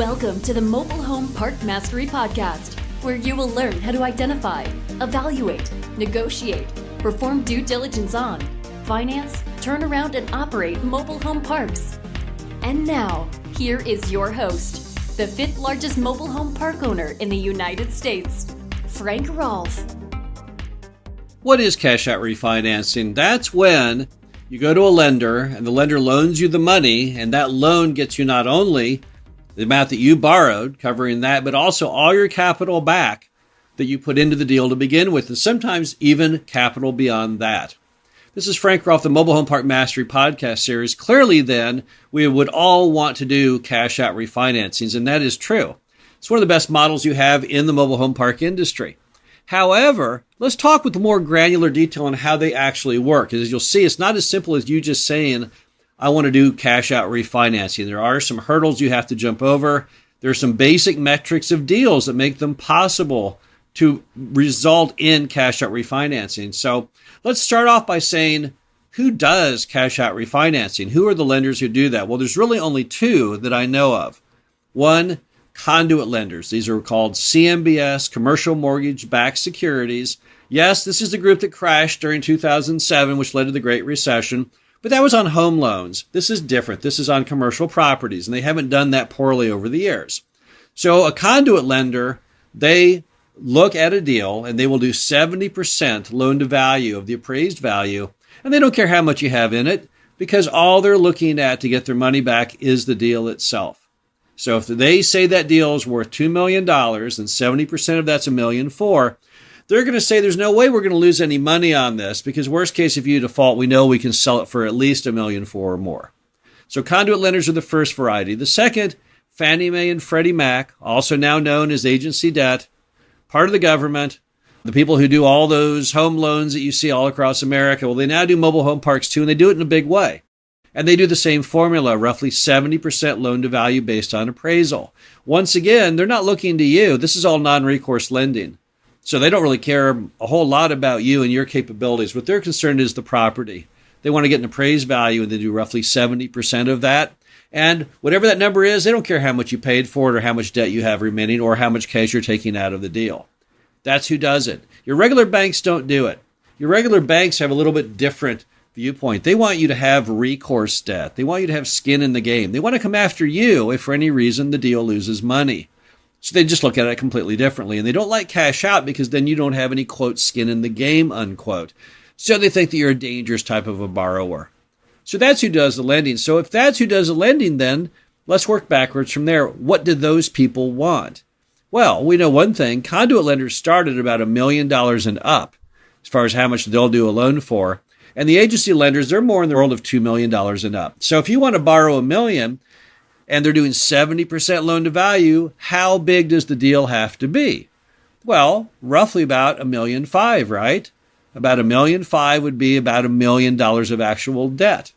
Welcome to the Mobile Home Park Mastery Podcast, where you will learn how to identify, evaluate, negotiate, perform due diligence on, finance, turn around, and operate mobile home parks. And now, here is your host, the fifth largest mobile home park owner in the United States, Frank Rolfe. What is cash out refinancing? That's when you go to a lender and the lender loans you the money, and that loan gets you not only the amount that you borrowed, covering that, but also all your capital back that you put into the deal to begin with, and sometimes even capital beyond that. This is Frank Rolfe, the Mobile Home Park Mastery podcast series. Clearly, then, we would all want to do cash out refinancings, and that is true. It's one of the best models you have in the mobile home park industry. However, let's talk with more granular detail on how they actually work. As you'll see, it's not as simple as you just saying, I want to do cash out refinancing. There are some hurdles you have to jump over. There are some basic metrics of deals that make them possible to result in cash out refinancing. So let's start off by saying, who does cash out refinancing? Who are the lenders who do that? Well, there's really only two that I know of. One, conduit lenders. These are called CMBS, commercial mortgage-backed securities. Yes, this is the group that crashed during 2007, which led to the Great Recession. But that was on home loans. This is different. This is on commercial properties, and they haven't done that poorly over the years. So a conduit lender, they look at a deal, and they will do 70% loan to value of the appraised value, and they don't care how much you have in it, because all they're looking at to get their money back is the deal itself. So if they say that deal is worth $2 million, and 70% of that's $1.4 million, they're going to say there's no way we're going to lose any money on this because worst case, if you default, we know we can sell it for at least $1.4 million or more. So conduit lenders are the first variety. The second, Fannie Mae and Freddie Mac, also now known as agency debt, part of the government, the people who do all those home loans that you see all across America. Well, they now do mobile home parks too, and they do it in a big way. And they do the same formula, roughly 70% loan to value based on appraisal. Once again, they're not looking to you. This is all non-recourse lending. So they don't really care a whole lot about you and your capabilities. What they're concerned is the property. They want to get an appraised value, and they do roughly 70% of that. And whatever that number is, they don't care how much you paid for it or how much debt you have remaining or how much cash you're taking out of the deal. That's who does it. Your regular banks don't do it. Your regular banks have a little bit different viewpoint. They want you to have recourse debt. They want you to have skin in the game. They want to come after you if for any reason the deal loses money. So they just look at it completely differently. And they don't like cash out because then you don't have any, quote, skin in the game, unquote. So they think that you're a dangerous type of a borrower. So that's who does the lending. So if that's who does the lending, then let's work backwards from there. What do those people want? Well, we know one thing. Conduit lenders start at about $1 million and up as far as how much they'll do a loan for. And the agency lenders, they're more in the world of $2 million and up. So if you want to borrow $1 million, and they're doing 70% loan to value, how big does the deal have to be? Well, roughly about $1.5 million, right? About $1.5 million would be about $1 million of actual debt.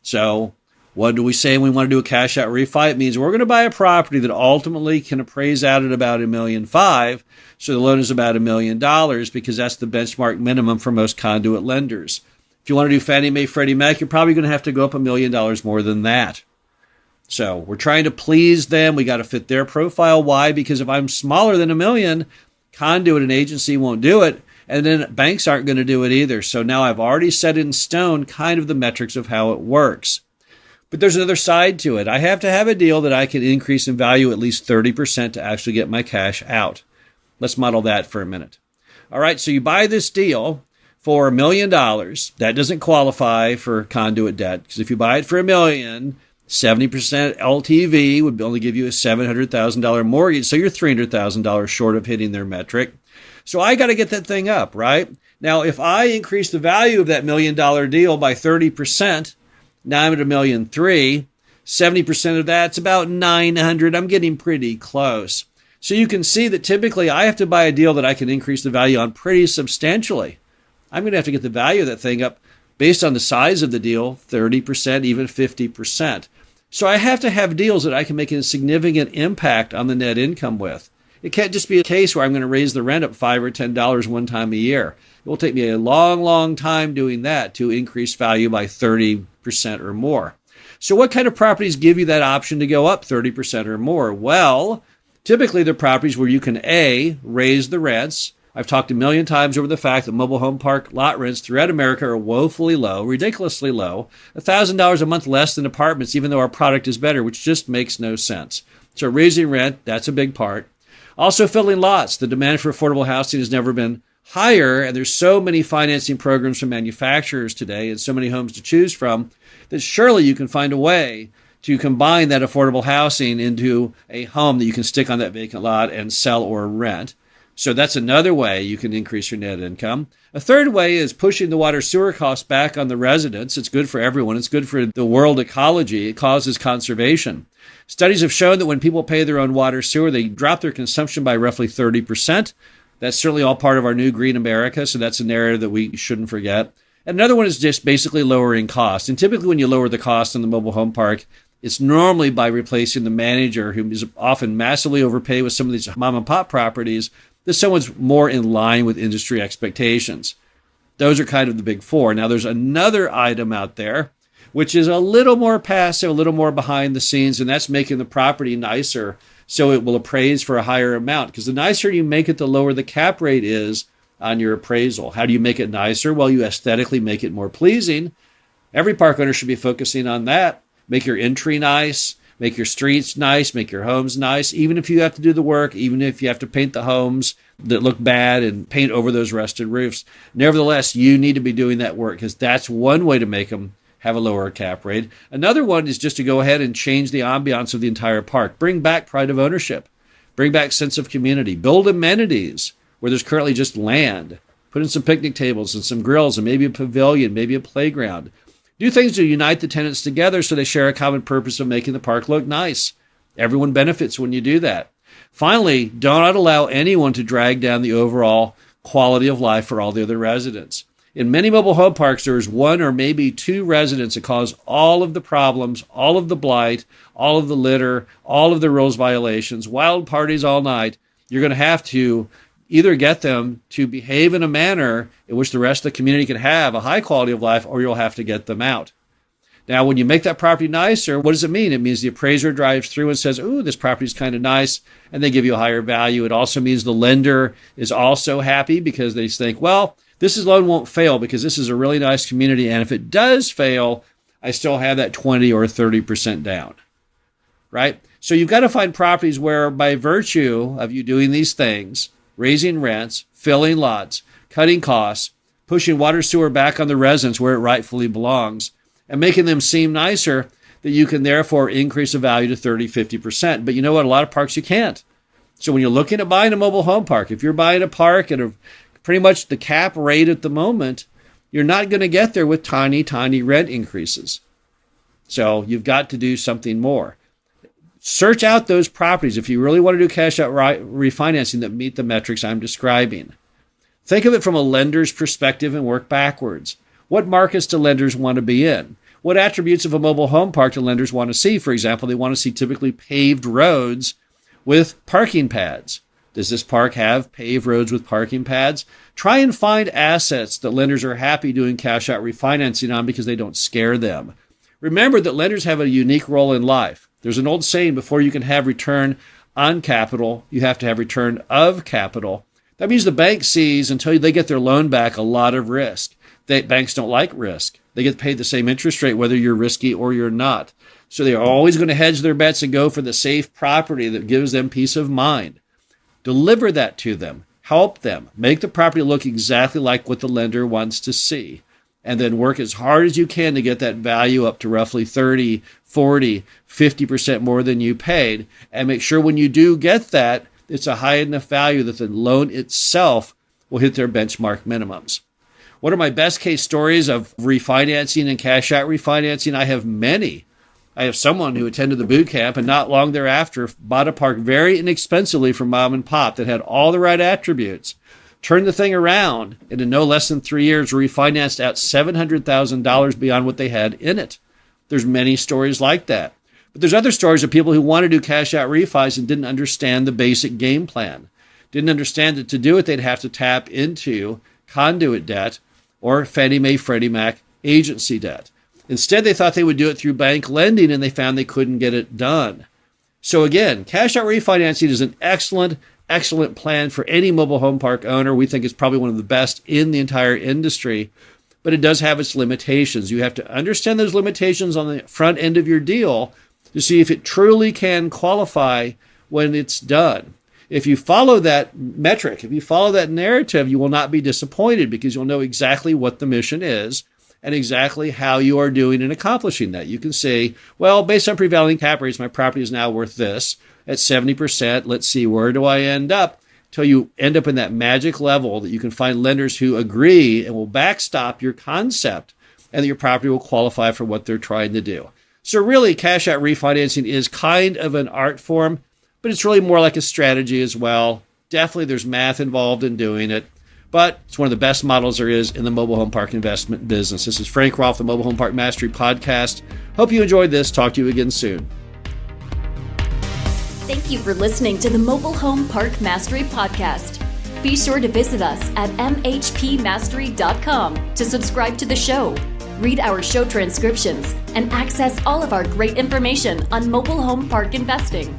So what do we say when we want to do a cash out refi? It means we're going to buy a property that ultimately can appraise out at about $1.5 million. So the loan is about $1 million because that's the benchmark minimum for most conduit lenders. If you want to do Fannie Mae, Freddie Mac, you're probably going to have to go up $1 million more than that. So we're trying to please them. We got to fit their profile. Why? Because if I'm smaller than $1 million, conduit and agency won't do it. And then banks aren't going to do it either. So now I've already set in stone kind of the metrics of how it works. But there's another side to it. I have to have a deal that I can increase in value at least 30% to actually get my cash out. Let's model that for a minute. All right. So you buy this deal for $1 million. That doesn't qualify for conduit debt because if you buy it for $1 million, 70% LTV would only give you a $700,000 mortgage. So you're $300,000 short of hitting their metric. So I got to get that thing up, right? Now, if I increase the value of that $1 million deal by 30%, now I'm at $1.3 million. 70% of that's about $900,000. I'm getting pretty close. So you can see that typically I have to buy a deal that I can increase the value on pretty substantially. I'm going to have to get the value of that thing up based on the size of the deal, 30%, even 50%. So I have to have deals that I can make a significant impact on the net income with. It can't just be a case where I'm going to raise the rent up $5 or $10 one time a year. It will take me a long, long time doing that to increase value by 30% or more. So what kind of properties give you that option to go up 30% or more? Well, typically they're properties where you can A, raise the rents. I've talked a million times over the fact that mobile home park lot rents throughout America are woefully low, ridiculously low, $1,000 a month less than apartments, even though our product is better, which just makes no sense. So raising rent, that's a big part. Also filling lots. The demand for affordable housing has never been higher, and there's so many financing programs from manufacturers today and so many homes to choose from that surely you can find a way to combine that affordable housing into a home that you can stick on that vacant lot and sell or rent. So that's another way you can increase your net income. A third way is pushing the water sewer costs back on the residents. It's good for everyone. It's good for the world ecology. It causes conservation. Studies have shown that when people pay their own water sewer, they drop their consumption by roughly 30%. That's certainly all part of our new green America, so that's a narrative that we shouldn't forget. And another one is just basically lowering costs. And typically when you lower the cost in the mobile home park, it's normally by replacing the manager, who is often massively overpaid with some of these mom and pop properties, that someone's more in line with industry expectations. Those are kind of the big four. Now, there's another item out there, which is a little more passive, a little more behind the scenes, and that's making the property nicer so it will appraise for a higher amount. Because the nicer you make it, the lower the cap rate is on your appraisal. How do you make it nicer? Well, you aesthetically make it more pleasing. Every park owner should be focusing on that. Make your entry nice. Make your streets nice, make your homes nice, even if you have to do the work, even if you have to paint the homes that look bad and paint over those rusted roofs. Nevertheless, you need to be doing that work because that's one way to make them have a lower cap rate. Another one is just to go ahead and change the ambiance of the entire park. Bring back pride of ownership. Bring back sense of community. Build amenities where there's currently just land. Put in some picnic tables and some grills and maybe a pavilion, maybe a playground. Do things to unite the tenants together so they share a common purpose of making the park look nice. Everyone benefits when you do that. Finally, do not allow anyone to drag down the overall quality of life for all the other residents. In many mobile home parks, there is one or maybe two residents that cause all of the problems, all of the blight, all of the litter, all of the rules violations, wild parties all night. You're going to have to either get them to behave in a manner in which the rest of the community can have a high quality of life, or you'll have to get them out. Now, when you make that property nicer, what does it mean? It means the appraiser drives through and says, ooh, this property is kind of nice, and they give you a higher value. It also means the lender is also happy because they think, well, this loan won't fail because this is a really nice community, and if it does fail, I still have that 20 or 30% down, right? So you've got to find properties where, by virtue of you doing these things, raising rents, filling lots, cutting costs, pushing water sewer back on the residents where it rightfully belongs, and making them seem nicer, that you can therefore increase the value to 30, 50%. But you know what? A lot of parks you can't. So when you're looking at buying a mobile home park, if you're buying a park at pretty much the cap rate at the moment, you're not going to get there with tiny, tiny rent increases. So you've got to do something more. Search out those properties if you really want to do cash out refinancing that meet the metrics I'm describing. Think of it from a lender's perspective and work backwards. What markets do lenders want to be in? What attributes of a mobile home park do lenders want to see? For example, they want to see typically paved roads with parking pads. Does this park have paved roads with parking pads? Try and find assets that lenders are happy doing cash out refinancing on because they don't scare them. Remember that lenders have a unique role in life. There's an old saying, before you can have return on capital, you have to have return of capital. That means the bank sees, until they get their loan back, a lot of risk. Banks don't like risk. They get paid the same interest rate whether you're risky or you're not. So they're always going to hedge their bets and go for the safe property that gives them peace of mind. Deliver that to them. Help them. Make the property look exactly like what the lender wants to see. And then work as hard as you can to get that value up to roughly 30, 40, 50% more than you paid. And make sure when you do get that, it's a high enough value that the loan itself will hit their benchmark minimums. What are my best case stories of refinancing and cash out refinancing? I have many. I have someone who attended the boot camp and not long thereafter bought a park very inexpensively from mom and pop that had all the right attributes. Turned the thing around, and in no less than 3 years refinanced out $700,000 beyond what they had in it. There's many stories like that. But there's other stories of people who want to do cash out refis and didn't understand the basic game plan. Didn't understand that to do it, they'd have to tap into conduit debt or Fannie Mae, Freddie Mac agency debt. Instead, they thought they would do it through bank lending, and they found they couldn't get it done. So again, cash out refinancing is an excellent plan for any mobile home park owner. We think it's probably one of the best in the entire industry, but it does have its limitations. You have to understand those limitations on the front end of your deal to see if it truly can qualify when it's done. If you follow that metric, if you follow that narrative, you will not be disappointed because you'll know exactly what the mission is and exactly how you are doing in accomplishing that. You can say, well, based on prevailing cap rates, my property is now worth this at 70%. Let's see, where do I end up? Till you end up in that magic level that you can find lenders who agree and will backstop your concept and that your property will qualify for what they're trying to do. So really, cash out refinancing is kind of an art form, but it's really more like a strategy as well. Definitely there's math involved in doing it, but it's one of the best models there is in the mobile home park investment business. This is Frank Rolfe, the Mobile Home Park Mastery Podcast. Hope you enjoyed this. Talk to you again soon. Thank you for listening to the Mobile Home Park Mastery Podcast. Be sure to visit us at mhpmastery.com to subscribe to the show, read our show transcriptions, and access all of our great information on mobile home park investing.